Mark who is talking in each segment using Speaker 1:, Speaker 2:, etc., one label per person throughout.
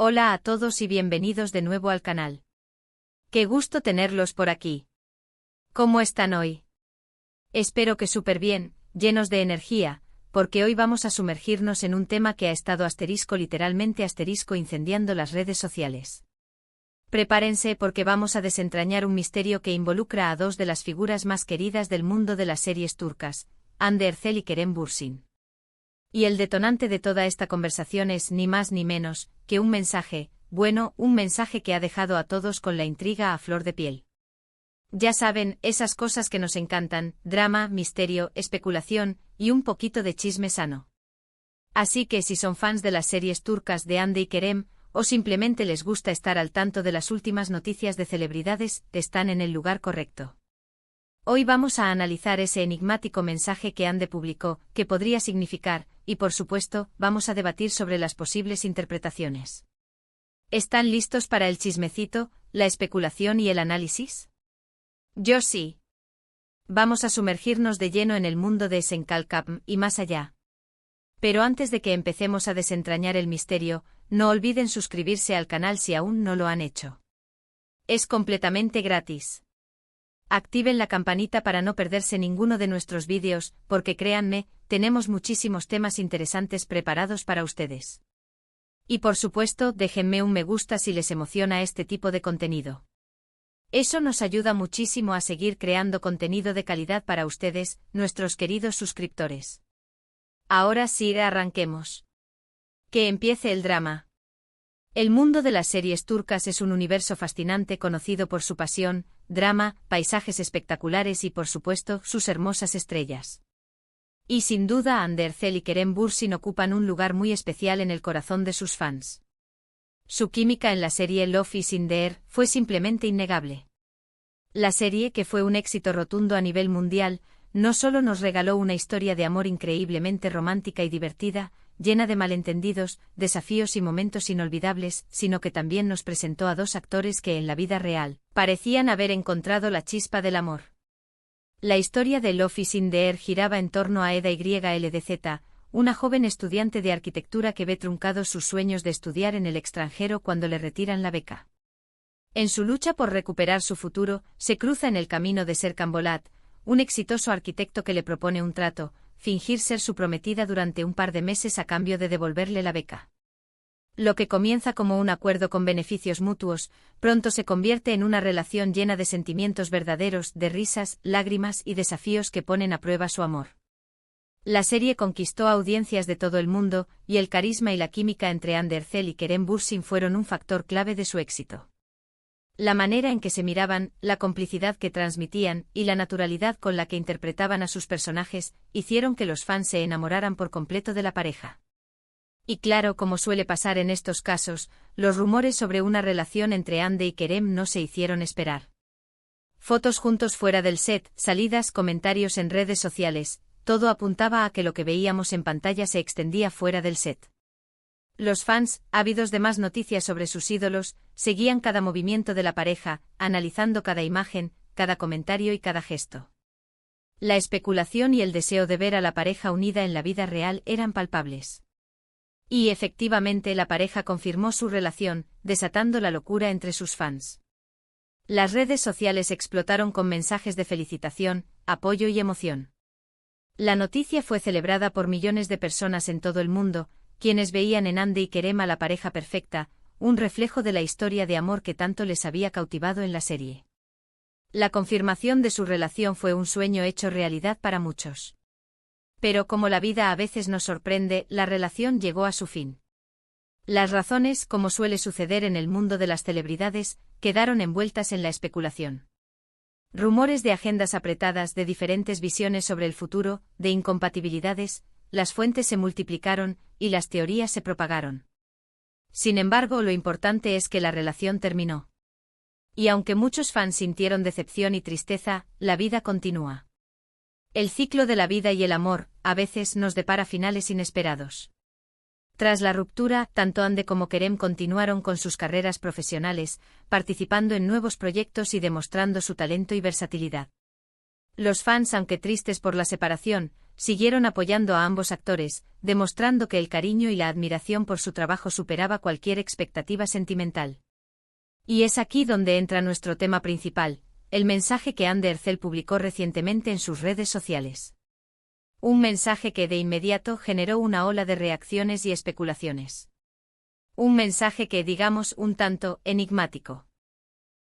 Speaker 1: Hola a todos y bienvenidos de nuevo al canal. Qué gusto tenerlos por aquí. ¿Cómo están hoy? Espero que súper bien, llenos de energía, porque hoy vamos a sumergirnos en un tema que ha estado literalmente incendiando las redes sociales. Prepárense porque vamos a desentrañar un misterio que involucra a dos de las figuras más queridas del mundo de las series turcas, Hande Erçel y Kerem Bürsin. Y el detonante de toda esta conversación es ni más ni menos que un mensaje, un mensaje que ha dejado a todos con la intriga a flor de piel. Ya saben, esas cosas que nos encantan: drama, misterio, especulación y un poquito de chisme sano. Así que si son fans de las series turcas de Hande y Kerem, o simplemente les gusta estar al tanto de las últimas noticias de celebridades, están en el lugar correcto. Hoy vamos a analizar ese enigmático mensaje que Hande publicó, qué podría significar, y por supuesto, vamos a debatir sobre las posibles interpretaciones. ¿Están listos para el chismecito, la especulación y el análisis? Yo sí. Vamos a sumergirnos de lleno en el mundo de Esenkalkapm y más allá. Pero antes de que empecemos a desentrañar el misterio, no olviden suscribirse al canal si aún no lo han hecho. Es completamente gratis. Activen la campanita para no perderse ninguno de nuestros vídeos, porque créanme, tenemos muchísimos temas interesantes preparados para ustedes. Y por supuesto, déjenme un me gusta si les emociona este tipo de contenido. Eso nos ayuda muchísimo a seguir creando contenido de calidad para ustedes, nuestros queridos suscriptores. Ahora sí, arranquemos. Que empiece el drama. El mundo de las series turcas es un universo fascinante conocido por su pasión, drama, paisajes espectaculares y por supuesto, sus hermosas estrellas. Y sin duda Hande Erçel y Kerem Bürsin ocupan un lugar muy especial en el corazón de sus fans. Su química en la serie Love is in the Air fue simplemente innegable. La serie, que fue un éxito rotundo a nivel mundial, no solo nos regaló una historia de amor increíblemente romántica y divertida, llena de malentendidos, desafíos y momentos inolvidables, sino que también nos presentó a dos actores que en la vida real parecían haber encontrado la chispa del amor. La historia de Love is in the Air giraba en torno a Eda YLDZ, una joven estudiante de arquitectura que ve truncados sus sueños de estudiar en el extranjero cuando le retiran la beca. En su lucha por recuperar su futuro, se cruza en el camino de Serkan Bolat, un exitoso arquitecto que le propone un trato: fingir ser su prometida durante un par de meses a cambio de devolverle la beca. Lo que comienza como un acuerdo con beneficios mutuos, pronto se convierte en una relación llena de sentimientos verdaderos, de risas, lágrimas y desafíos que ponen a prueba su amor. La serie conquistó audiencias de todo el mundo, y el carisma y la química entre Hande Erçel y Kerem Bürsin fueron un factor clave de su éxito. La manera en que se miraban, la complicidad que transmitían y la naturalidad con la que interpretaban a sus personajes hicieron que los fans se enamoraran por completo de la pareja. Y claro, como suele pasar en estos casos, los rumores sobre una relación entre Hande y Kerem no se hicieron esperar. Fotos juntos fuera del set, salidas, comentarios en redes sociales, todo apuntaba a que lo que veíamos en pantalla se extendía fuera del set. Los fans, ávidos de más noticias sobre sus ídolos, seguían cada movimiento de la pareja, analizando cada imagen, cada comentario y cada gesto. La especulación y el deseo de ver a la pareja unida en la vida real eran palpables. Y efectivamente la pareja confirmó su relación, desatando la locura entre sus fans. Las redes sociales explotaron con mensajes de felicitación, apoyo y emoción. La noticia fue celebrada por millones de personas en todo el mundo, quienes veían en Hande y Kerem a la pareja perfecta, un reflejo de la historia de amor que tanto les había cautivado en la serie. La confirmación de su relación fue un sueño hecho realidad para muchos. Pero como la vida a veces nos sorprende, la relación llegó a su fin. Las razones, como suele suceder en el mundo de las celebridades, quedaron envueltas en la especulación. Rumores de agendas apretadas, de diferentes visiones sobre el futuro, de incompatibilidades, las fuentes se multiplicaron y las teorías se propagaron. Sin embargo, lo importante es que la relación terminó. Y aunque muchos fans sintieron decepción y tristeza, la vida continúa. El ciclo de la vida y el amor, a veces, nos depara finales inesperados. Tras la ruptura, tanto Hande como Kerem continuaron con sus carreras profesionales, participando en nuevos proyectos y demostrando su talento y versatilidad. Los fans, aunque tristes por la separación, siguieron apoyando a ambos actores, demostrando que el cariño y la admiración por su trabajo superaba cualquier expectativa sentimental. Y es aquí donde entra nuestro tema principal, el mensaje que Anne Ercel publicó recientemente en sus redes sociales. Un mensaje que de inmediato generó una ola de reacciones y especulaciones. Un mensaje que, digamos, un tanto enigmático.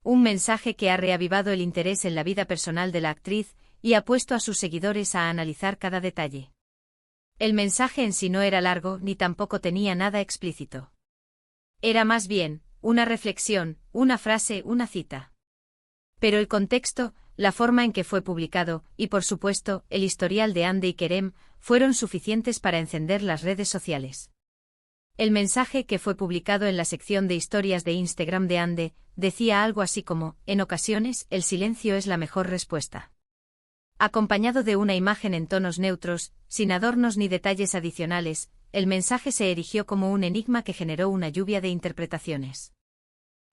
Speaker 1: Un mensaje que ha reavivado el interés en la vida personal de la actriz y ha puesto a sus seguidores a analizar cada detalle. El mensaje en sí no era largo ni tampoco tenía nada explícito. Era más bien una reflexión, una frase, una cita. Pero el contexto, la forma en que fue publicado y, por supuesto, el historial de Hande y Kerem fueron suficientes para encender las redes sociales. El mensaje que fue publicado en la sección de historias de Instagram de Hande decía algo así como: en ocasiones, el silencio es la mejor respuesta. Acompañado de una imagen en tonos neutros, sin adornos ni detalles adicionales, el mensaje se erigió como un enigma que generó una lluvia de interpretaciones.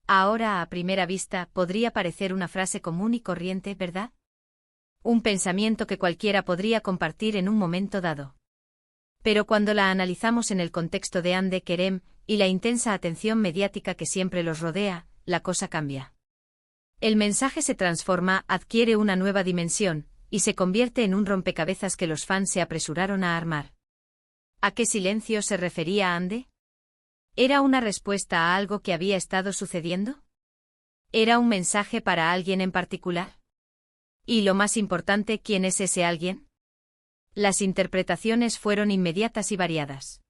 Speaker 1: Ahora, a primera vista, podría parecer una frase común y corriente, ¿verdad? Un pensamiento que cualquiera podría compartir en un momento dado. Pero cuando la analizamos en el contexto de Hande, Kerem y la intensa atención mediática que siempre los rodea, la cosa cambia. El mensaje se transforma, adquiere una nueva dimensión, y se convierte en un rompecabezas que los fans se apresuraron a armar. ¿A qué silencio se refería Hande? ¿Era una respuesta a algo que había estado sucediendo? ¿Era un mensaje para alguien en particular? Y lo más importante, ¿quién es ese alguien? Las interpretaciones fueron inmediatas y variadas.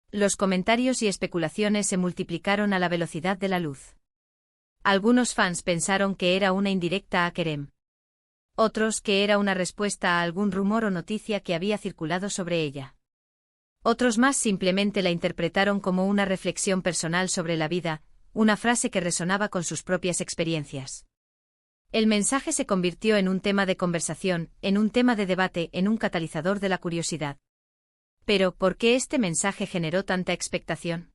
Speaker 1: Los comentarios y especulaciones se multiplicaron a la velocidad de la luz. Algunos fans pensaron que era una indirecta a Kerem. Otros que era una respuesta a algún rumor o noticia que había circulado sobre ella. Otros más simplemente la interpretaron como una reflexión personal sobre la vida, una frase que resonaba con sus propias experiencias. El mensaje se convirtió en un tema de conversación, en un tema de debate, en un catalizador de la curiosidad. Pero, ¿por qué este mensaje generó tanta expectación?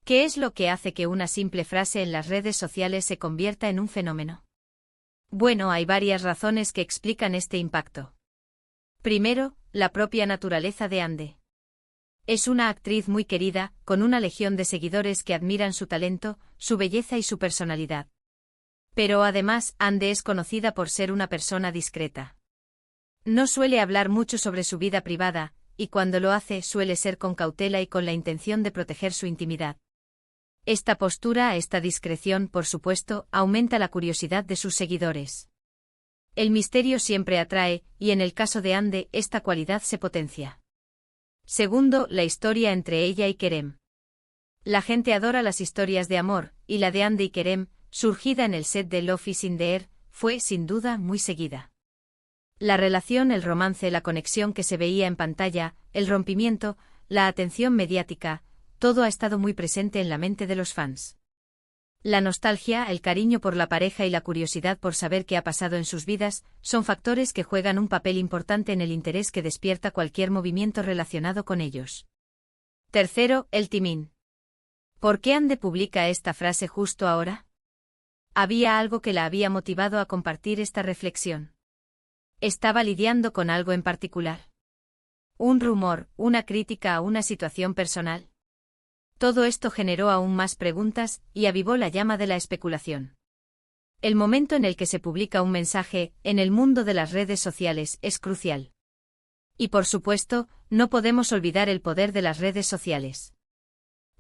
Speaker 1: ¿Qué es lo que hace que una simple frase en las redes sociales se convierta en un fenómeno? Bueno, hay varias razones que explican este impacto. Primero, la propia naturaleza de Hande. Es una actriz muy querida, con una legión de seguidores que admiran su talento, su belleza y su personalidad. Pero además, Hande es conocida por ser una persona discreta. No suele hablar mucho sobre su vida privada, y cuando lo hace suele ser con cautela y con la intención de proteger su intimidad. Esta postura, esta discreción, por supuesto, aumenta la curiosidad de sus seguidores. El misterio siempre atrae, y en el caso de Hande, esta cualidad se potencia. Segundo, la historia entre ella y Kerem. La gente adora las historias de amor, y la de Hande y Kerem, surgida en el set de Love is in the Air, fue, sin duda, muy seguida. La relación, el romance, la conexión que se veía en pantalla, el rompimiento, la atención mediática, todo ha estado muy presente en la mente de los fans. La nostalgia, el cariño por la pareja y la curiosidad por saber qué ha pasado en sus vidas, son factores que juegan un papel importante en el interés que despierta cualquier movimiento relacionado con ellos. Tercero, el timing. ¿Por qué Hande publica esta frase justo ahora? ¿Había algo que la había motivado a compartir esta reflexión? ¿Estaba lidiando con algo en particular? ¿Un rumor, una crítica a una situación personal? Todo esto generó aún más preguntas y avivó la llama de la especulación. El momento en el que se publica un mensaje en el mundo de las redes sociales es crucial. Y por supuesto, no podemos olvidar el poder de las redes sociales.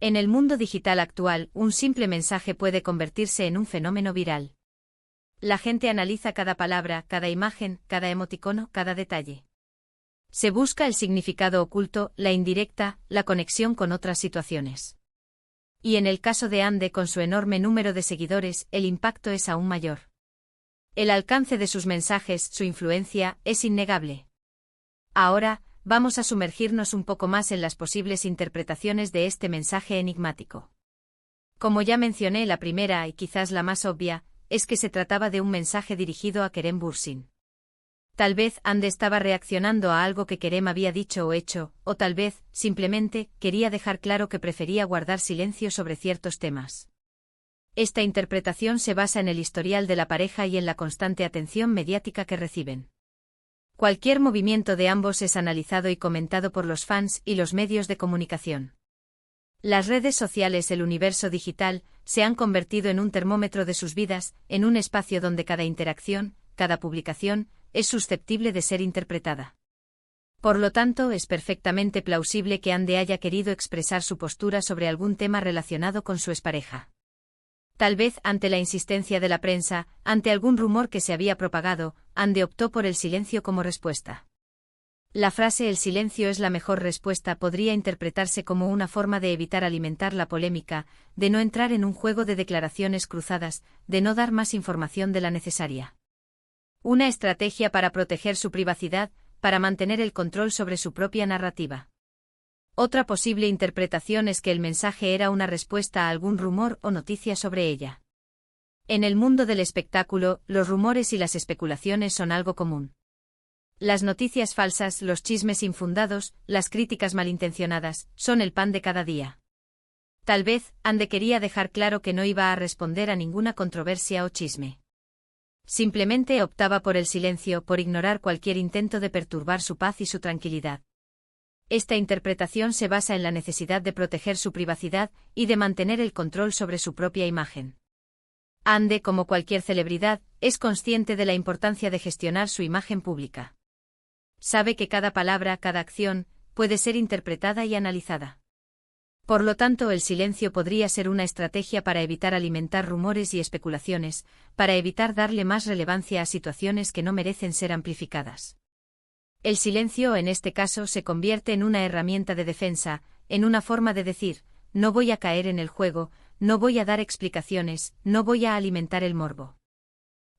Speaker 1: En el mundo digital actual, un simple mensaje puede convertirse en un fenómeno viral. La gente analiza cada palabra, cada imagen, cada emoticono, cada detalle. Se busca el significado oculto, la indirecta, la conexión con otras situaciones. Y en el caso de Hande, con su enorme número de seguidores, el impacto es aún mayor. El alcance de sus mensajes, su influencia, es innegable. Ahora, vamos a sumergirnos un poco más en las posibles interpretaciones de este mensaje enigmático. Como ya mencioné, la primera, y quizás la más obvia, es que se trataba de un mensaje dirigido a Kerem Bürsin. Tal vez Hande estaba reaccionando a algo que Kerem había dicho o hecho, o tal vez, simplemente, quería dejar claro que prefería guardar silencio sobre ciertos temas. Esta interpretación se basa en el historial de la pareja y en la constante atención mediática que reciben. Cualquier movimiento de ambos es analizado y comentado por los fans y los medios de comunicación. Las redes sociales, el universo digital, se han convertido en un termómetro de sus vidas, en un espacio donde cada interacción, cada publicación, es susceptible de ser interpretada. Por lo tanto, es perfectamente plausible que Andy haya querido expresar su postura sobre algún tema relacionado con su expareja. Tal vez, ante la insistencia de la prensa, ante algún rumor que se había propagado, Andy optó por el silencio como respuesta. La frase "el silencio es la mejor respuesta" podría interpretarse como una forma de evitar alimentar la polémica, de no entrar en un juego de declaraciones cruzadas, de no dar más información de la necesaria. Una estrategia para proteger su privacidad, para mantener el control sobre su propia narrativa. Otra posible interpretación es que el mensaje era una respuesta a algún rumor o noticia sobre ella. En el mundo del espectáculo, los rumores y las especulaciones son algo común. Las noticias falsas, los chismes infundados, las críticas malintencionadas, son el pan de cada día. Tal vez, Andy quería dejar claro que no iba a responder a ninguna controversia o chisme. Simplemente optaba por el silencio, por ignorar cualquier intento de perturbar su paz y su tranquilidad. Esta interpretación se basa en la necesidad de proteger su privacidad y de mantener el control sobre su propia imagen. Andy, como cualquier celebridad, es consciente de la importancia de gestionar su imagen pública. Sabe que cada palabra, cada acción, puede ser interpretada y analizada. Por lo tanto, el silencio podría ser una estrategia para evitar alimentar rumores y especulaciones, para evitar darle más relevancia a situaciones que no merecen ser amplificadas. El silencio, en este caso, se convierte en una herramienta de defensa, en una forma de decir, no voy a caer en el juego, no voy a dar explicaciones, no voy a alimentar el morbo.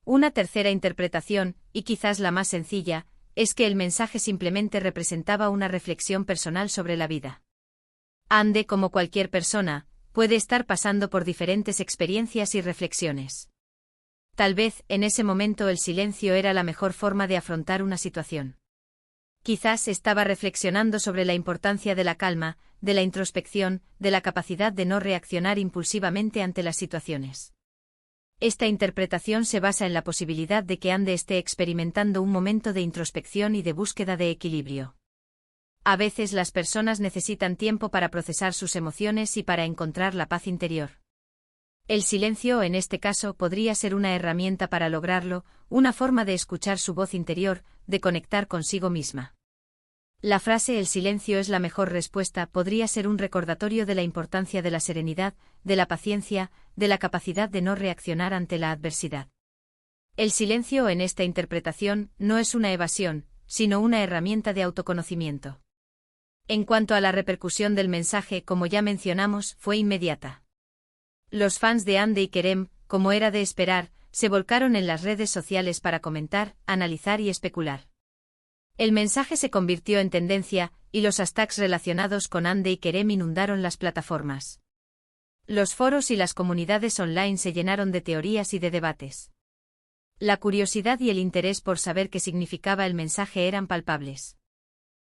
Speaker 1: Una tercera interpretación, y quizás la más sencilla, es que el mensaje simplemente representaba una reflexión personal sobre la vida. Andy, como cualquier persona, puede estar pasando por diferentes experiencias y reflexiones. Tal vez, en ese momento el silencio era la mejor forma de afrontar una situación. Quizás estaba reflexionando sobre la importancia de la calma, de la introspección, de la capacidad de no reaccionar impulsivamente ante las situaciones. Esta interpretación se basa en la posibilidad de que Andy esté experimentando un momento de introspección y de búsqueda de equilibrio. A veces las personas necesitan tiempo para procesar sus emociones y para encontrar la paz interior. El silencio, en este caso, podría ser una herramienta para lograrlo, una forma de escuchar su voz interior, de conectar consigo misma. La frase "el silencio es la mejor respuesta" podría ser un recordatorio de la importancia de la serenidad, de la paciencia, de la capacidad de no reaccionar ante la adversidad. El silencio, en esta interpretación, no es una evasión, sino una herramienta de autoconocimiento. En cuanto a la repercusión del mensaje, como ya mencionamos, fue inmediata. Los fans de Andy y Kerem, como era de esperar, se volcaron en las redes sociales para comentar, analizar y especular. El mensaje se convirtió en tendencia, y los hashtags relacionados con Andy y Kerem inundaron las plataformas. Los foros y las comunidades online se llenaron de teorías y de debates. La curiosidad y el interés por saber qué significaba el mensaje eran palpables.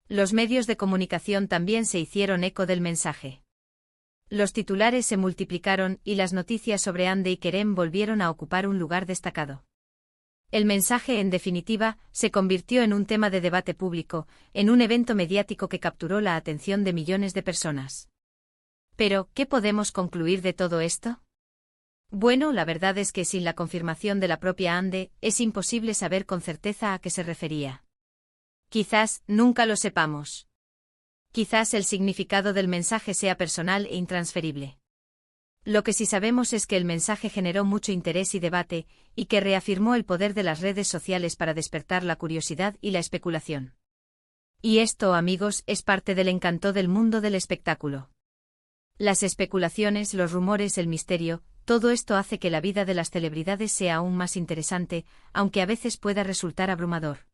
Speaker 1: Los medios de comunicación también se hicieron eco del mensaje. Los titulares se multiplicaron y las noticias sobre Andy y Kerem volvieron a ocupar un lugar destacado. El mensaje, en definitiva, se convirtió en un tema de debate público, en un evento mediático que capturó la atención de millones de personas. Pero, ¿qué podemos concluir de todo esto? Bueno, la verdad es que sin la confirmación de la propia Andy, es imposible saber con certeza a qué se refería. Quizás nunca lo sepamos. Quizás el significado del mensaje sea personal e intransferible. Lo que sí sabemos es que el mensaje generó mucho interés y debate, y que reafirmó el poder de las redes sociales para despertar la curiosidad y la especulación. Y esto, amigos, es parte del encanto del mundo del espectáculo. Las especulaciones, los rumores, el misterio, todo esto hace que la vida de las celebridades sea aún más interesante, aunque a veces pueda resultar abrumador.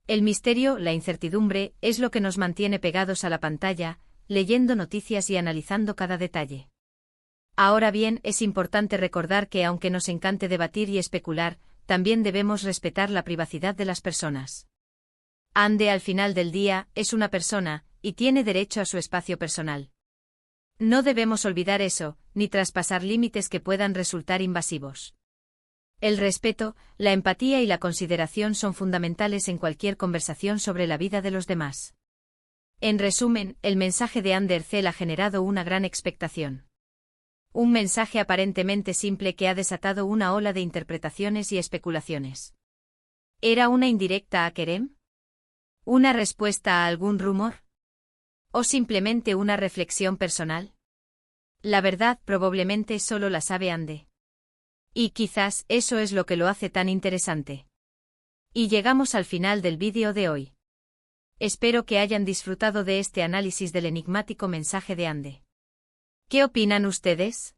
Speaker 1: El misterio, la incertidumbre, es lo que nos mantiene pegados a la pantalla, leyendo noticias y analizando cada detalle. Ahora bien, es importante recordar que aunque nos encante debatir y especular, también debemos respetar la privacidad de las personas. Andy, al final del día, es una persona, y tiene derecho a su espacio personal. No debemos olvidar eso, ni traspasar límites que puedan resultar invasivos. El respeto, la empatía y la consideración son fundamentales en cualquier conversación sobre la vida de los demás. En resumen, el mensaje de Andercel ha generado una gran expectación. Un mensaje aparentemente simple que ha desatado una ola de interpretaciones y especulaciones. ¿Era una indirecta a Kerem? ¿Una respuesta a algún rumor? ¿O simplemente una reflexión personal? La verdad probablemente solo la sabe Ande. Y quizás eso es lo que lo hace tan interesante. Y llegamos al final del vídeo de hoy. Espero que hayan disfrutado de este análisis del enigmático mensaje de Ande. ¿Qué opinan ustedes?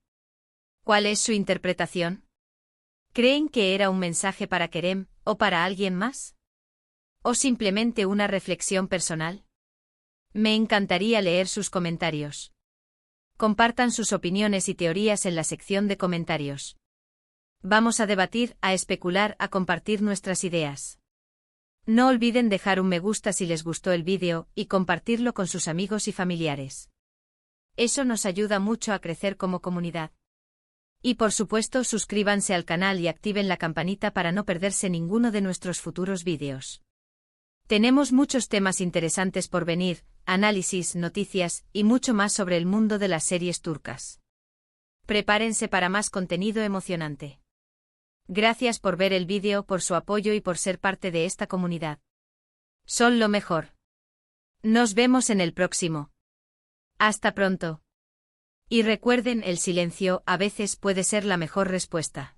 Speaker 1: ¿Cuál es su interpretación? ¿Creen que era un mensaje para Kerem, o para alguien más? ¿O simplemente una reflexión personal? Me encantaría leer sus comentarios. Compartan sus opiniones y teorías en la sección de comentarios. Vamos a debatir, a especular, a compartir nuestras ideas. No olviden dejar un me gusta si les gustó el vídeo y compartirlo con sus amigos y familiares. Eso nos ayuda mucho a crecer como comunidad. Y por supuesto suscríbanse al canal y activen la campanita para no perderse ninguno de nuestros futuros vídeos. Tenemos muchos temas interesantes por venir, análisis, noticias y mucho más sobre el mundo de las series turcas. Prepárense para más contenido emocionante. Gracias por ver el vídeo, por su apoyo y por ser parte de esta comunidad. Son lo mejor. Nos vemos en el próximo. Hasta pronto. Y recuerden, el silencio a veces puede ser la mejor respuesta.